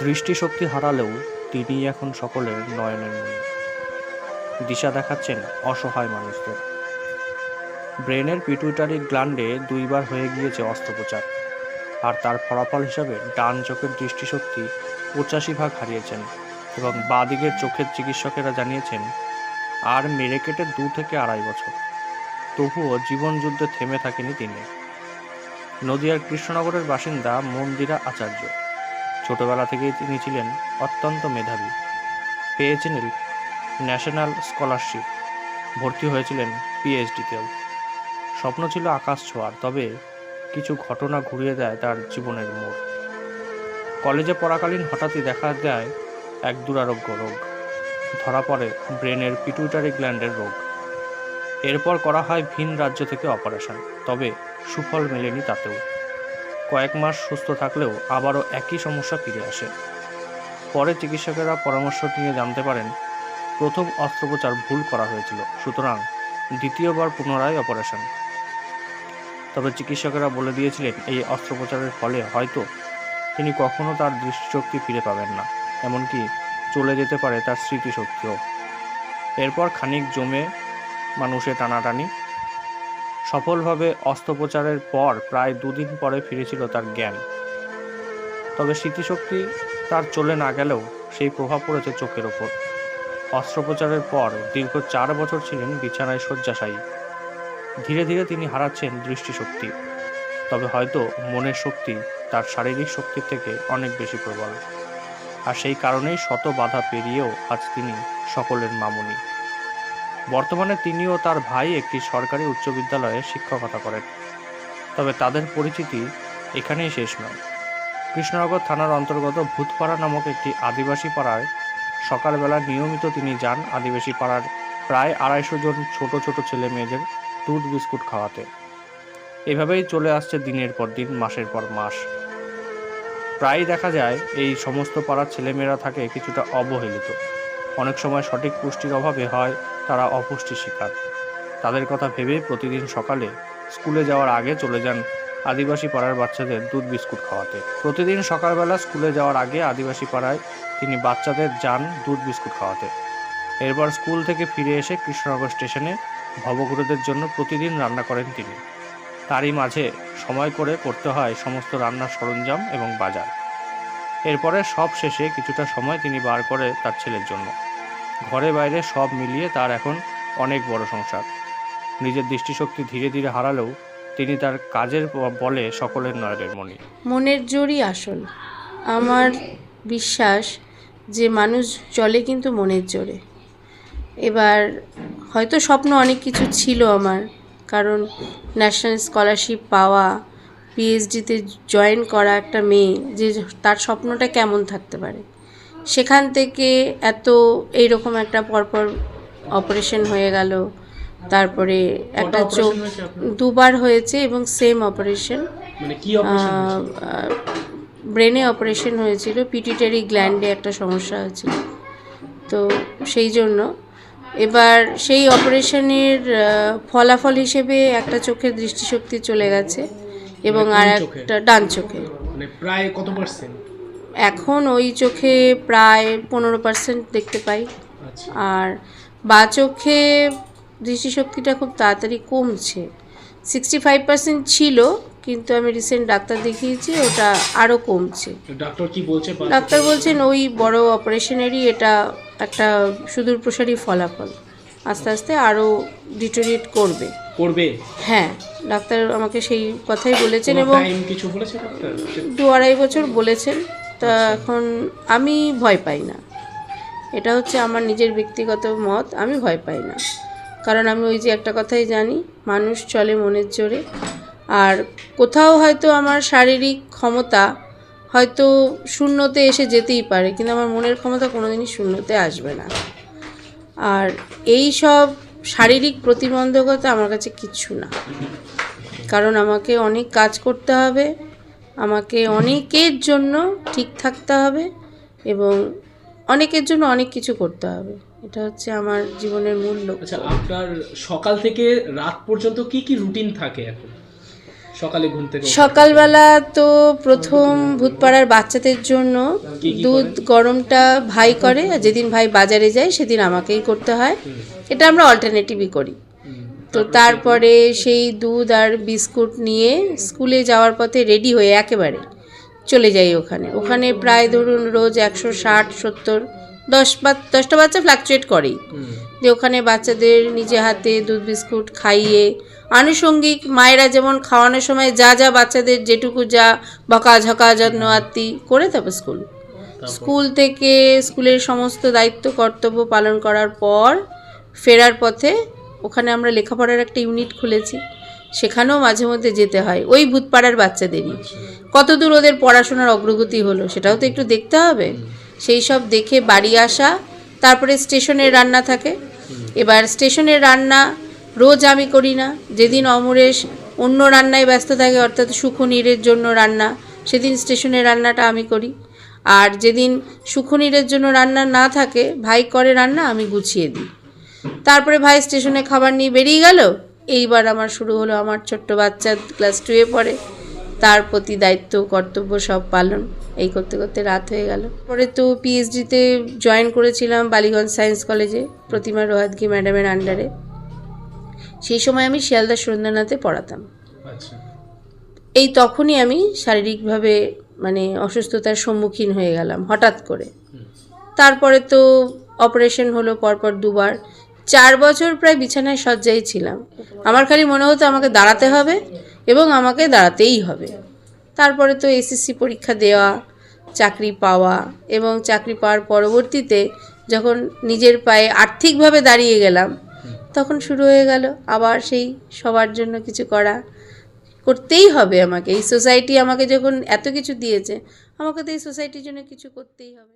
দৃষ্টিশক্তি হারালেও তিনি এখন সকলের নয়নের মণি। দিশা দেখাচ্ছেন অসহায় মানুষদের। ব্রেনের পিটুইটারি গ্ল্যান্ডে 2 বার হয়ে গিয়েছে অস্ত্রোপচার, আর তার ফলাফল হিসাবে ডান চোখের দৃষ্টিশক্তি 85% হারিয়েছেন এবং বাঁ দিকের চোখের চিকিৎসকেরা জানিয়েছেন আর মেরে কেটে 2 থেকে 2.5 বছর। তবুও জীবনযুদ্ধে থেমে থাকেনি তিনি। নদিয়ার কৃষ্ণনগরের বাসিন্দা মন্দিরা আচার্য। ছোটবেলা থেকেই তিনি ছিলেন অত্যন্ত মেধাবী। পেয়েছিলেন ন্যাশনাল স্কলারশিপ, ভর্তি হয়েছিলেন পিএইচডিতেও। স্বপ্ন ছিল আকাশ ছোঁয়ার, তবে কিছু ঘটনা ঘুরিয়ে দেয় তার জীবনের মোড়। কলেজে পড়াকালীন হঠাৎই দেখা দেয় এক দুরারোগ্য রোগ। ধরা পড়ে ব্রেনের পিটুইটারি গ্ল্যান্ডের রোগ। এরপর করা হয় ভিন রাজ্য থেকে অপারেশন, তবে সুফল মেলেনি তাতেও। কয়েক মাস সুস্থ থাকলেও আবারও একই সমস্যা ফিরে আসে। পরে চিকিৎসকেরা পরামর্শ নিয়ে জানতে পারেন প্রথম অস্ত্রোপচার ভুল করা হয়েছিল, সুতরাং দ্বিতীয়বার পুনরায় অপারেশন। তবে চিকিৎসকেরা বলে দিয়েছিলেন এই অস্ত্রোপচারের ফলে হয়তো তিনি কখনো তার দৃষ্টিশক্তি ফিরে পাবেন না, এমনকি চলে যেতে পারে তার স্মৃতিশক্তিও। এরপর খানিক জমে মানুষে টানাটানি। সফলভাবে অস্ত্রোপচারের পর প্রায় 2 দিন পরে ফিরেছিল তার জ্ঞান। তবে স্মৃতিশক্তি তার চলে না গেলেও সেই প্রভাব পড়েছে চোখের ওপর। অস্ত্রোপচারের পর দীর্ঘ 4 বছর ছিলেন বিছানায় শয্যাশায়ী। ধীরে ধীরে তিনি হারাচ্ছেন দৃষ্টিশক্তি, তবে হয়তো মনের শক্তি তার শারীরিক শক্তির থেকে অনেক বেশি প্রবল। আর সেই কারণেই শত বাধা পেরিয়েও আজ তিনি সকলের মামুনি। বর্তমানে তিনি ও তার ভাই একটি সরকারি উচ্চ বিদ্যালয়ে শিক্ষকতা করেন। তবে তাদের পরিচিতি এখানেই শেষ নয়। কৃষ্ণনগর থানার অন্তর্গত ভূতপাড়া নামক একটি আদিবাসী পাড়ায় সকালবেলা নিয়মিত তিনি যান আদিবাসী পাড়ার প্রায় 250 জন ছোট ছোট ছেলে মেয়েদের দুধ বিস্কুট খাওয়াতে। এভাবেই চলে আসছে দিনের পর দিন, মাসের পর মাস। প্রায়ই দেখা যায় এই সমস্ত পাড়ার ছেলেমেয়েরা থাকে কিছুটা অবহেলিত। অনেক সময় সঠিক পুষ্টির অভাবে হয় তারা অপুষ্টির শিকার। তাদের কথা ভেবে প্রতিদিন সকালে স্কুলে যাওয়ার আগে চলে যান আদিবাসী পাড়ার বাচ্চাদের দুধ বিস্কুট খাওয়াতে। প্রতিদিন সকালবেলা স্কুলে যাওয়ার আগে আদিবাসী পাড়ায় তিনি বাচ্চাদের যান দুধ বিস্কুট খাওয়াতে। এরপর স্কুল থেকে ফিরে এসে কৃষ্ণনগর স্টেশনে ভবঘুরেদের জন্য প্রতিদিন রান্না করেন তিনি। তারই মাঝে সময় করে করতে হয় সমস্ত রান্নার সরঞ্জাম এবং বাজার। এরপরে সব শেষে কিছুটা সময় তিনি বার করে তার ছেলের জন্য। ঘরে বাইরে সব মিলিয়ে তার এখন অনেক বড় সংসার। নিজের দৃষ্টিশক্তি ধীরে ধীরে হারালেও তিনি তার কাজের বলে সকলের নয়নের মণি। মনের জোরই আসল। আমার বিশ্বাস যে মানুষ চলে কিন্তু মনের জোরে। এবার হয়তো স্বপ্ন অনেক কিছু ছিল আমার, কারণ ন্যাশনাল স্কলারশিপ পাওয়া, পিএইচডিতে জয়েন করা একটা মেয়ে, যে তার স্বপ্নটা কেমন থাকতে পারে, সেখান থেকে এইরকম একটা পরপর অপারেশন হয়ে গেল। তারপরে একটা চোখ 2 বার হয়েছে এবং সেম অপারেশন। ব্রেনে অপারেশন হয়েছিল, পিটুইটারি গ্ল্যান্ডে একটা সমস্যা হয়েছিল, তো সেই জন্য এবার সেই অপারেশনের ফলাফল হিসেবে একটা চোখের দৃষ্টিশক্তি চলে গেছে এবং আর একটা ডান চোখে প্রায় কত পার্সেন্ট এখন ওই চোখে প্রায় 15% দেখতে পাই। আর বাঁ চোখে দৃষ্টিশক্তিটা খুব তাড়াতাড়ি কমছে। 65% ছিল, কিন্তু আমি রিসেন্ট ডাক্তার দেখিয়েছি, ওটা আরও কমছে। ডাক্তার কি বলছে? ডাক্তার বলছেন ওই বড় অপারেশনেরই এটা একটা সুদূরপ্রসারী ফলাফল, আস্তে আস্তে আরও ডিটোরিয়েট করবে। হ্যাঁ, ডাক্তার আমাকে সেই কথাই বলেছেন এবং কিছু বলেছে ডাক্তার 2-2.5 বছর বলেছেন। তা এখন আমি ভয় পাই না, এটা হচ্ছে আমার নিজের ব্যক্তিগত মত। আমি ভয় পাই না, কারণ আমি ওই যে একটা কথাই জানি, মানুষ চলে মনের জোরে। আর কোথাও হয়তো আমার শারীরিক ক্ষমতা হয়তো শূন্যতে এসে যেতেই পারে, কিন্তু আমার মনের ক্ষমতা কোনোদিনই শূন্যতে আসবে না। আর এই সব শারীরিক প্রতিবন্ধকতা আমার কাছে কিচ্ছু না, কারণ আমাকে অনেক কাজ করতে হবে, আমাকে অনেকের জন্য ঠিক থাকতে হবে এবং অনেকের জন্য অনেক কিছু করতে হবে। এটা হচ্ছে আমার জীবনের মূল লক্ষ্য। আচ্ছা, আপনার সকাল থেকে রাত পর্যন্ত কি কি রুটিন থাকে এখন? সকালে ঘুম থেকে ওঠা? সকালবেলা তো প্রথম ভূতপাড়ার বাচ্চাদের জন্য কি দুধ গরমটা ভাই করে, আর যেদিন ভাই বাজারে যায় সেদিন আমাকেই করতে হয়। এটা আমরা অল্টারনেটিভই করি। তো তারপরে সেই দুধ আর বিস্কুট নিয়ে স্কুলে যাওয়ার পথে রেডি হয়ে একেবারে চলে যাই ওখানে প্রায় ধরুন রোজ 160-70 10টা বাচ্চা ফ্লাকচুয়েট করেই, যে ওখানে বাচ্চাদের নিজে হাতে দুধ বিস্কুট খাইয়ে আনুষঙ্গিক মায়েরা যেমন খাওয়ানোর সময় যা যা বাচ্চাদের যেটুকু যা বকাঝকা যত্ন আত্মি করে তারপর স্কুল থেকে স্কুলের সমস্ত দায়িত্ব কর্তব্য পালন করার পর ফেরার পথে ওখানে আমরা লেখাপড়ার একটা ইউনিট খুলেছি, সেখানেও মাঝে মধ্যে যেতে হয় ওই ভূতপাড়ার বাচ্চাদেরই। কতদূর ওদের পড়াশোনার অগ্রগতি হলো সেটাও তো একটু দেখতে হবে। সেই সব দেখে বাড়ি আসা, তারপরে স্টেশনের রান্না থাকে। এবার স্টেশনের রান্না রোজ আমি করি না, যেদিন অমরেশ অন্য রান্নায় ব্যস্ত থাকে অর্থাৎ সুখনীরের জন্য রান্না, সেদিন স্টেশনের রান্নাটা আমি করি। আর যেদিন সুখনীরের জন্য রান্না না থাকে ভাই করে রান্না, আমি গুছিয়ে দিই। তারপরে ভাই স্টেশনে খাবার নিয়ে বেরিয়ে গেল, এইবার আমার শুরু হলো আমার ছোট্ট বাচ্চা ক্লাস 2-এ পড়ে, তার প্রতি দায়িত্ব কর্তব্য সব পালন, এই করতে করতে রাত হয়ে গেল। পরে তো পিএইচডিতে জয়েন করেছিলাম বালিগঞ্জ সায়েন্স কলেজে প্রতিমা রোহাতগি ম্যাডামের আন্ডারে। সেই সময় আমি শিয়ালদা সুরেন্দ্রনাথে পড়াতাম। আচ্ছা। এই তখনই আমি শারীরিকভাবে মানে অসুস্থতার সম্মুখীন হয়ে গেলাম হঠাৎ করে। তারপরে তো অপারেশন হলো পরপর 2বার, 4 বছর প্রায় বিছানায় শয্যায় ছিলাম। আমার খালি মনে হতো আমাকে দাঁড়াতে হবে এবং আমাকে দাঁড়াতেই হবে। তারপরে তো এসএসসি পরীক্ষা দেওয়া, চাকরি পাওয়া, এবং চাকরি পাওয়ার পরবর্তীতে যখন নিজের পায়ে আর্থিকভাবে দাঁড়িয়ে গেলাম তখন শুরু হয়ে গেল আবার সেই সবার জন্য কিছু করতেই হবে আমাকে। এই সোসাইটি আমাকে যখন এত কিছু দিয়েছে, আমাকে তো এই সোসাইটির জন্য কিছু করতেই হবে।